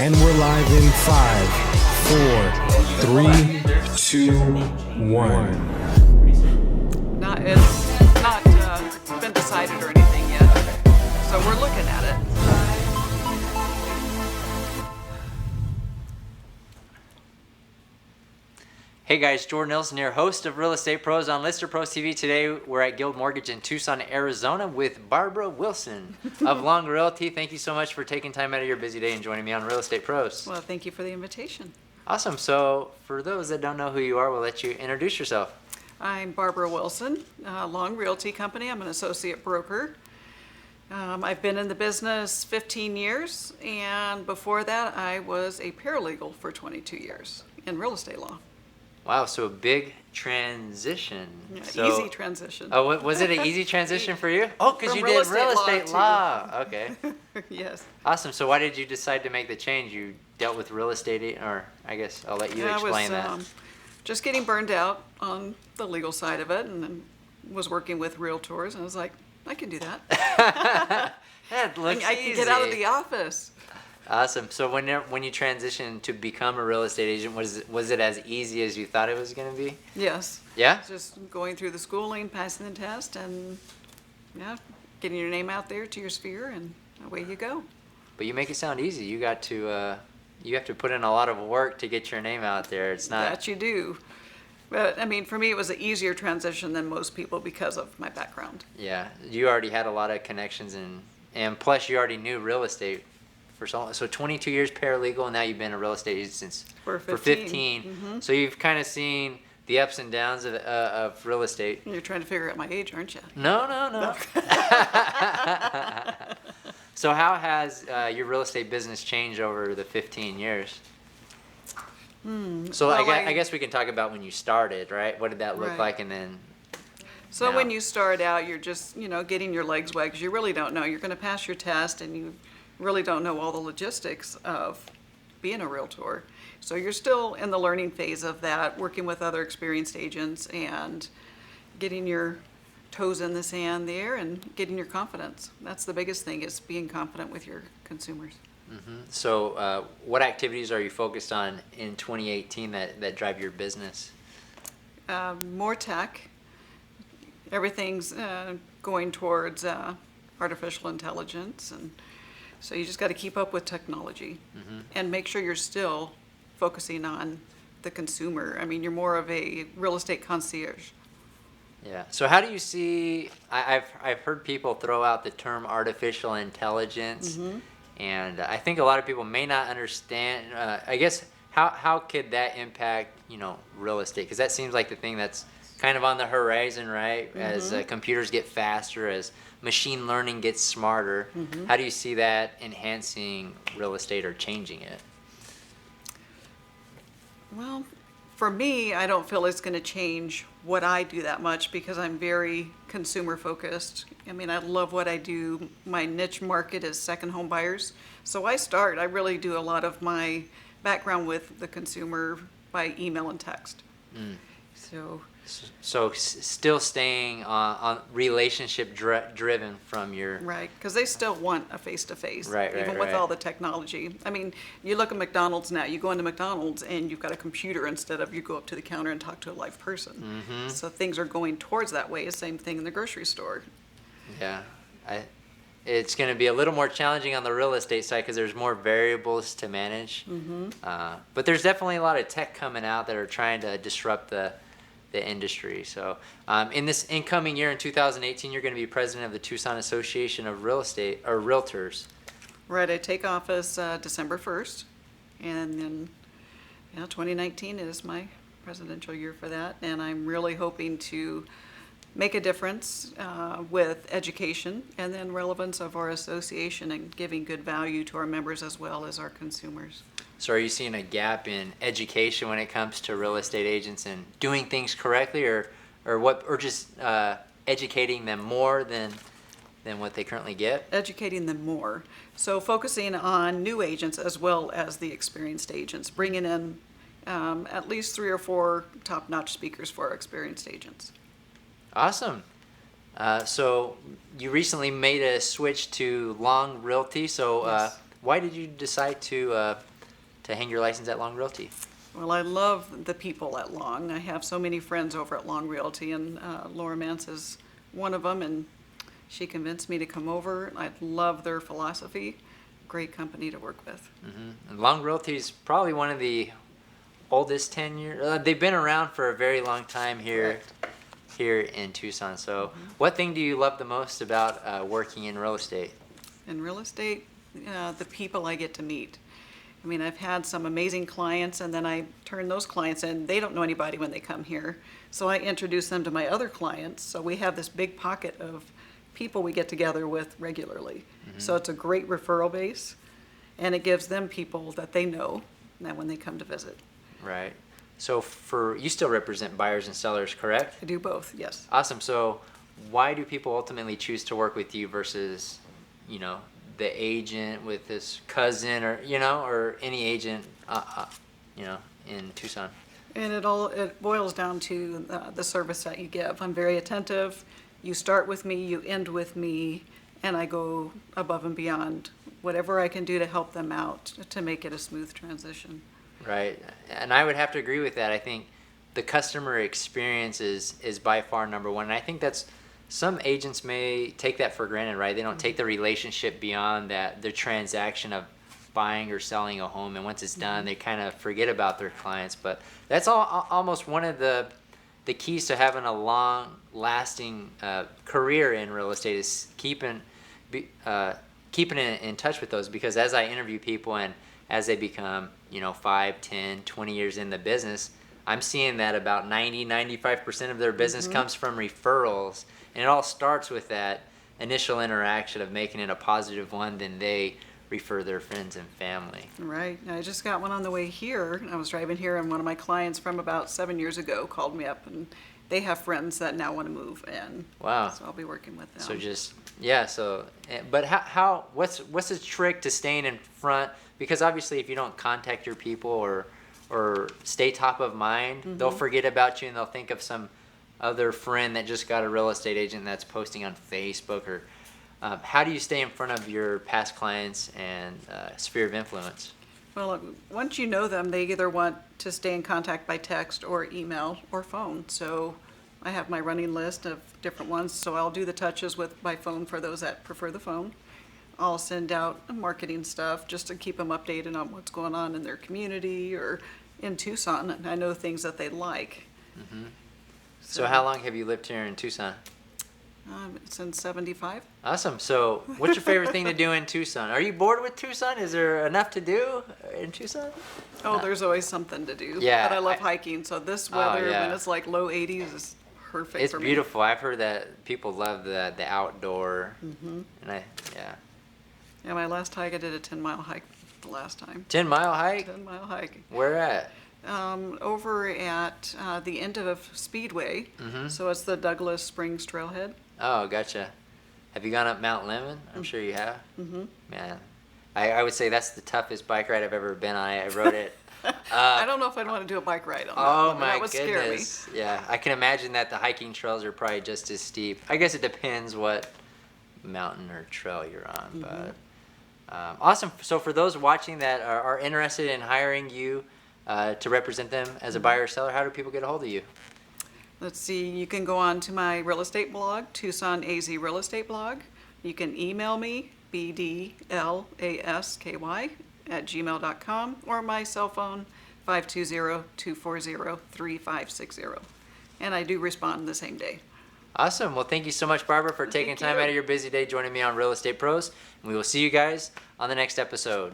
And we're live in 5, 4, 3, 2, 1. It's not been decided or anything yet, so we're looking at it. Hey guys, Jordan Nielsen here, host of Real Estate Pros on Lister Pros TV. Today we're at Guild Mortgage in Tucson, Arizona with Barbara Wilson of Long Realty. Thank you so much for taking time out of your busy day and joining me on Real Estate Pros. Well, thank you for the invitation. Awesome. So for those that don't know who you are, we'll let you introduce yourself. I'm Barbara Wilson, Long Realty Company. I'm an associate broker. I've been in the business 15 years, and before that I was a paralegal for 22 years in real estate law. Wow, so a big transition. Yeah, So, easy transition. Oh, was it an easy transition for you? Oh, because From you real did real estate estate law, law. Okay. Yes. Awesome. So why did you decide to make the change? You dealt with real estate, or I guess I'll let you explain that. Just getting burned out on the legal side of it, and then was working with Realtors, and I was like, I can do that. That looks I easy. can get out of the office. Awesome. So when you transitioned to become a real estate agent, was it as easy as you thought it was going to be? Yes. Yeah? Just going through the schooling, passing the test, and getting your name out there to your sphere, and away you go. But you make it sound easy. You got to you have to put in a lot of work to get your name out there. It's not. That you do. But I mean, for me, it was an easier transition than most people because of my background. Yeah. You already had a lot of connections, and plus you already knew real estate for so 22 years paralegal, and now you've been a real estate agent since For 15. Mm-hmm. So you've kind of seen the ups and downs of real estate. You're trying to figure out my age, aren't you? No. So how has your real estate business changed over the 15 years? So well, I guess we can talk about when you started, right? What did that look Right. like, and then So now? when you start out, you're just, getting your legs wet, 'cause you really don't know. You're going to pass your test, and you really don't know all the logistics of being a realtor. So you're still in the learning phase of that, working with other experienced agents and getting your toes in the sand there and getting your confidence. That's the biggest thing, is being confident with your consumers. So what activities are you focused on in 2018 that drive your business? More tech. Everything's going towards artificial intelligence, and so you just got to keep up with technology and make sure you're still focusing on the consumer. I mean, you're more of a real estate concierge. Yeah. So how do you see? I've heard people throw out the term artificial intelligence, and I think a lot of people may not understand. I guess how could that impact real estate? Because that seems like the thing that's kind of on the horizon, right? As computers get faster, as machine learning gets smarter, how do you see that enhancing real estate or changing it? Well, for me, I don't feel it's going to change what I do that much, because I'm very consumer focused. I mean, I love what I do. My niche market is second home buyers. So I really do a lot of my background with the consumer by email and text. So still staying on relationship driven from your Right, because they still want a face-to-face, Right, even right, with right. all the technology. I mean, you look at McDonald's now, you go into McDonald's and you've got a computer instead of you go up to the counter and talk to a live person. So things are going towards that way. Same thing in the grocery store. Yeah, it's going to be a little more challenging on the real estate side because there's more variables to manage. But there's definitely a lot of tech coming out that are trying to disrupt the industry. So in this incoming year in 2018, you're going to be president of the Tucson Association of Real Estate or Realtors. Right, I take office December 1st, and then 2019 is my presidential year for that, and I'm really hoping to make a difference with education and then relevance of our association and giving good value to our members as well as our consumers. So are you seeing a gap in education when it comes to real estate agents and doing things correctly, or just educating them more than what they currently get? Educating them more. So focusing on new agents as well as the experienced agents, bringing in at least 3 or 4 top-notch speakers for our experienced agents. Awesome. So you recently made a switch to Long Realty. So Yes. why did you decide to to hang your license at Long Realty? Well, I love the people at Long. I have so many friends over at Long Realty, and Laura Mance is one of them, and she convinced me to come over. I love their philosophy. Great company to work with. And Long Realty is probably one of the oldest tenure. They've been around for a very long time here in Tucson. So what thing do you love the most about working in real estate? In real estate, the people I get to meet. I mean, I've had some amazing clients, and then I turn those clients in. They don't know anybody when they come here, so I introduce them to my other clients. So we have this big pocket of people we get together with regularly. So it's a great referral base, and it gives them people that they know that when they come to visit. Right. So you still represent buyers and sellers, correct? I do both, yes. Awesome. So why do people ultimately choose to work with you versus, the agent with his cousin or any agent, in Tucson? And it boils down to the service that you give. I'm very attentive. You start with me, you end with me, and I go above and beyond whatever I can do to help them out to make it a smooth transition. Right. And I would have to agree with that. I think the customer experience is by far number one. And I think some agents may take that for granted, right? They don't take the relationship beyond that, the transaction of buying or selling a home. And once it's done, they kind of forget about their clients. But that's almost one of the keys to having a long-lasting career in real estate is keeping in touch with those. Because as I interview people and as they become, 5, 10, 20 years in the business, I'm seeing that about 95% of their business comes from referrals. And it all starts with that initial interaction of making it a positive one, then they refer their friends and family. Right. I just got one on the way here. I was driving here, and one of my clients from about 7 years ago called me up, and they have friends that now want to move in. Wow. So I'll be working with them. But what's the trick to staying in front? Because obviously if you don't contact your people or stay top of mind, they'll forget about you and they'll think of some other friend that just got a real estate agent that's posting on Facebook. Or how do you stay in front of your past clients and sphere of influence? Well, once you know them, they either want to stay in contact by text or email or phone. So I have my running list of different ones. So I'll do the touches by phone for those that prefer the phone. I'll send out marketing stuff just to keep them updated on what's going on in their community or in Tucson. And I know things that they like. So how long have you lived here in Tucson? Since 75. Awesome. So what's your favorite thing to do in Tucson? Are you bored with Tucson? Is there enough to do in Tucson? Oh, there's always something to do. Yeah, But I love hiking, so this weather, yeah. when it's like low 80s, is perfect It's for me. beautiful. I've heard that people love the outdoor. And Yeah, my last hike, I did a 10-mile hike the last time. 10-mile hike? 10-mile hike. Where at? Over at the end of Speedway, so it's the Douglas Springs Trailhead. Oh, gotcha. Have you gone up Mount Lemon? I'm sure you have. Man, I would say that's the toughest bike ride I've ever been on. I rode it. I don't know if I'd want to do a bike ride on that. Oh one. my That would scare me. goodness. Yeah, I can imagine that the hiking trails are probably just as steep. I guess it depends what mountain or trail you're on. But awesome. So for those watching that are interested in hiring you to represent them as a buyer or seller, how do people get a hold of you? Let's see, you can go on to my real estate blog, Tucson AZ Real Estate blog. You can email me, bdlasky@gmail.com, or my cell phone, 520-240-3560. And I do respond the same day. Awesome. Well, thank you so much, Barbara, for taking time out of your busy day joining me on Real Estate Pros. And we will see you guys on the next episode.